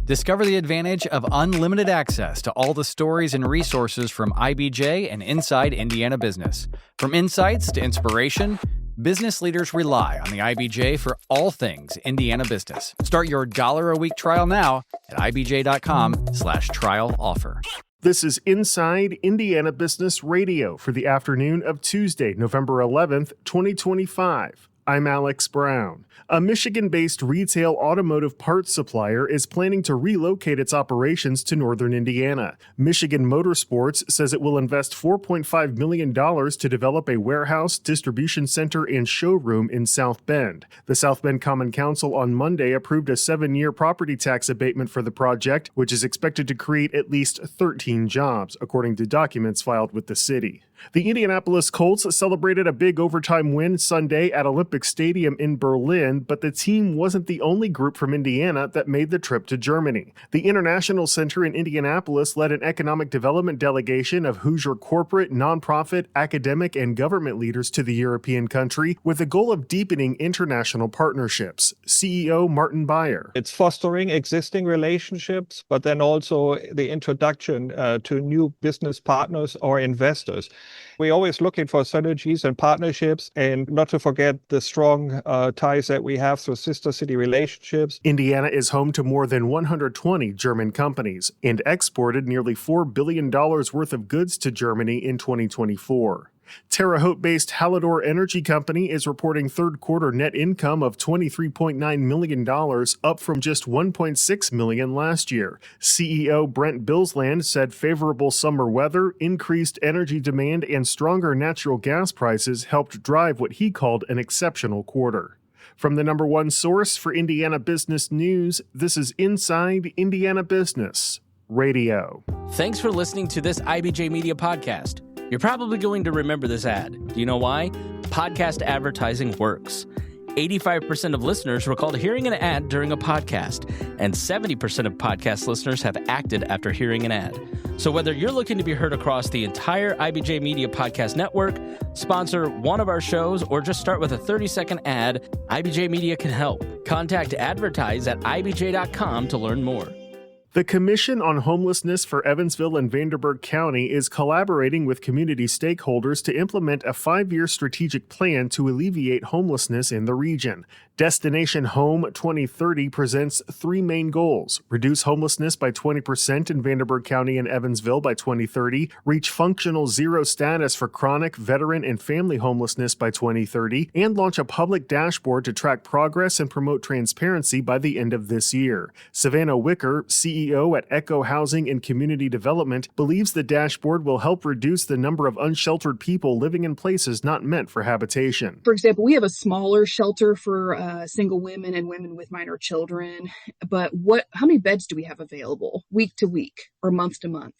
Discover the advantage of unlimited access to all the stories and resources from IBJ and inside Indiana business. From insights to inspiration, business leaders rely on the IBJ for all things Indiana business. Start your $1 a week trial now at ibj.com/trial offer. This is Inside Indiana Business Radio for the afternoon of Tuesday, November 11th, 2025. I'm Alex Brown. A Michigan-based retail automotive parts supplier is planning to relocate its operations to northern Indiana. Michigan Motorsports says it will invest $4.5 million to develop a warehouse, distribution center, and showroom in South Bend. The South Bend Common Council on Monday approved a 7-year property tax abatement for the project, which is expected to create at least 13 jobs, according to documents filed with the city. The Indianapolis Colts celebrated a big overtime win Sunday at Olympic Stadium in Berlin, but the team wasn't the only group from Indiana that made the trip to Germany. The International Center in Indianapolis led an economic development delegation of Hoosier corporate, nonprofit, academic, and government leaders to the European country with the goal of deepening international partnerships. CEO Martin Beyer. It's fostering existing relationships, but then also the introduction to new business partners or investors. We're always looking for synergies and partnerships, and not to forget the strong ties that we have through sister city relationships. Indiana is home to more than 120 German companies and exported nearly $4 billion worth of goods to Germany in 2024. Terre, Haute-based Hallador Energy Company is reporting third-quarter net income of $23.9 million, up from just $1.6 million last year. CEO Brent Billsland said favorable summer weather, increased energy demand, and stronger natural gas prices helped drive what he called an exceptional quarter. From the number one source for Indiana business news, this is Inside Indiana Business Radio. Thanks for listening to this IBJ Media podcast. You're probably going to remember this ad. Do you know why? Podcast advertising works. 85% of listeners recalled hearing an ad during a podcast, and 70% of podcast listeners have acted after hearing an ad. So whether you're looking to be heard across the entire IBJ Media Podcast Network, sponsor one of our shows, or just start with a 30-second ad, IBJ Media can help. Contact advertise at ibj.com to learn more. The Commission on Homelessness for Evansville and Vanderburgh County is collaborating with community stakeholders to implement a 5-year strategic plan to alleviate homelessness in the region. Destination Home 2030 presents 3 main goals: reduce homelessness by 20% in Vanderburgh County and Evansville by 2030, reach functional zero status for chronic, veteran, and family homelessness by 2030, and launch a public dashboard to track progress and promote transparency by the end of this year. Savannah Wicker, CEO at Echo Housing and Community Development, believes the dashboard will help reduce the number of unsheltered people living in places not meant for habitation. For example, we have a smaller shelter for single women and women with minor children, but how many beds do we have available week to week or month to month?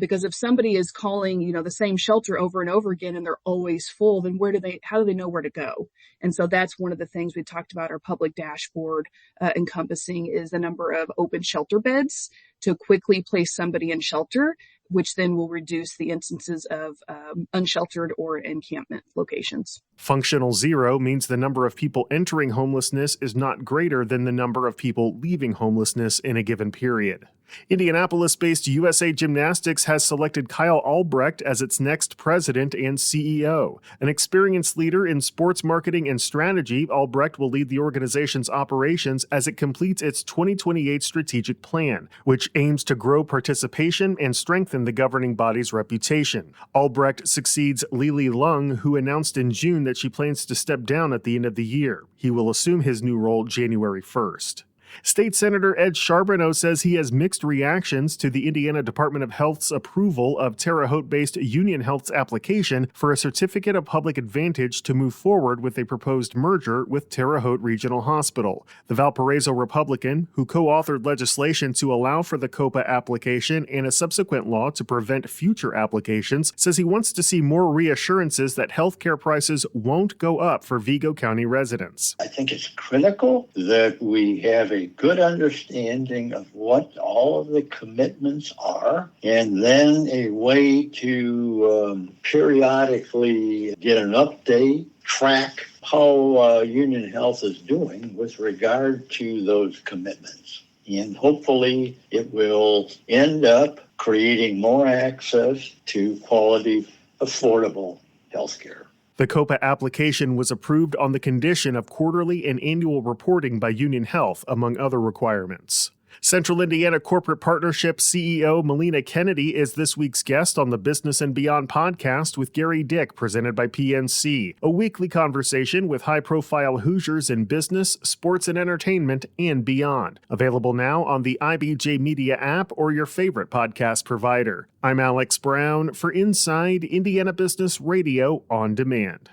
Because if somebody is calling, the same shelter over and over again and they're always full, then how do they know where to go? And so that's one of the things we talked about our public dashboard encompassing is the number of open shelter beds to quickly place somebody in shelter, which then will reduce the instances of unsheltered or encampment locations. Functional zero means the number of people entering homelessness is not greater than the number of people leaving homelessness in a given period. Indianapolis-based USA Gymnastics has selected Kyle Albrecht as its next president and CEO. An experienced leader in sports marketing and strategy, Albrecht will lead the organization's operations as it completes its 2028 strategic plan, which aims to grow participation and strengthen the governing body's reputation. Albrecht succeeds Lili Lung, who announced in June that she plans to step down at the end of the year. He will assume his new role January 1st. State Senator Ed Charbonneau says he has mixed reactions to the Indiana Department of Health's approval of Terre Haute-based Union Health's application for a certificate of public advantage to move forward with a proposed merger with Terre Haute Regional Hospital. The Valparaiso Republican, who co-authored legislation to allow for the COPA application and a subsequent law to prevent future applications, says he wants to see more reassurances that healthcare prices won't go up for Vigo County residents. I think it's critical that we have a good understanding of what all of the commitments are, and then a way to periodically get an update, track how Union Health is doing with regard to those commitments. And hopefully it will end up creating more access to quality, affordable health care. The COPA application was approved on the condition of quarterly and annual reporting by Union Health, among other requirements. Central Indiana Corporate Partnership CEO Melina Kennedy is this week's guest on the Business and Beyond podcast with Gary Dick, presented by PNC, a weekly conversation with high-profile Hoosiers in business, sports and entertainment, and beyond. Available now on the IBJ Media app or your favorite podcast provider. I'm Alex Brown for Inside Indiana Business Radio on Demand.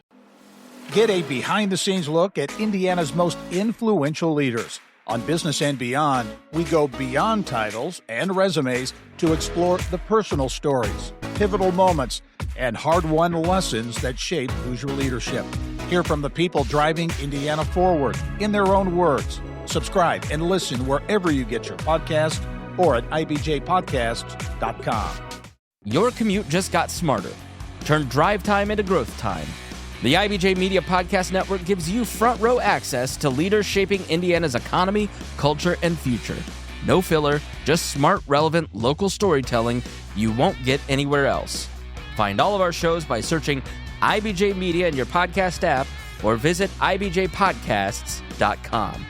Get a behind-the-scenes look at Indiana's most influential leaders. On Business and Beyond, we go beyond titles and resumes to explore the personal stories, pivotal moments, and hard-won lessons that shape Hoosier leadership. Hear from the people driving Indiana forward in their own words. Subscribe and listen wherever you get your podcast or at ibjpodcasts.com. Your commute just got smarter. Turn drive time into growth time. The IBJ Media Podcast Network gives you front row access to leaders shaping Indiana's economy, culture, and future. No filler, just smart, relevant, local storytelling you won't get anywhere else. Find all of our shows by searching IBJ Media in your podcast app or visit ibjpodcasts.com.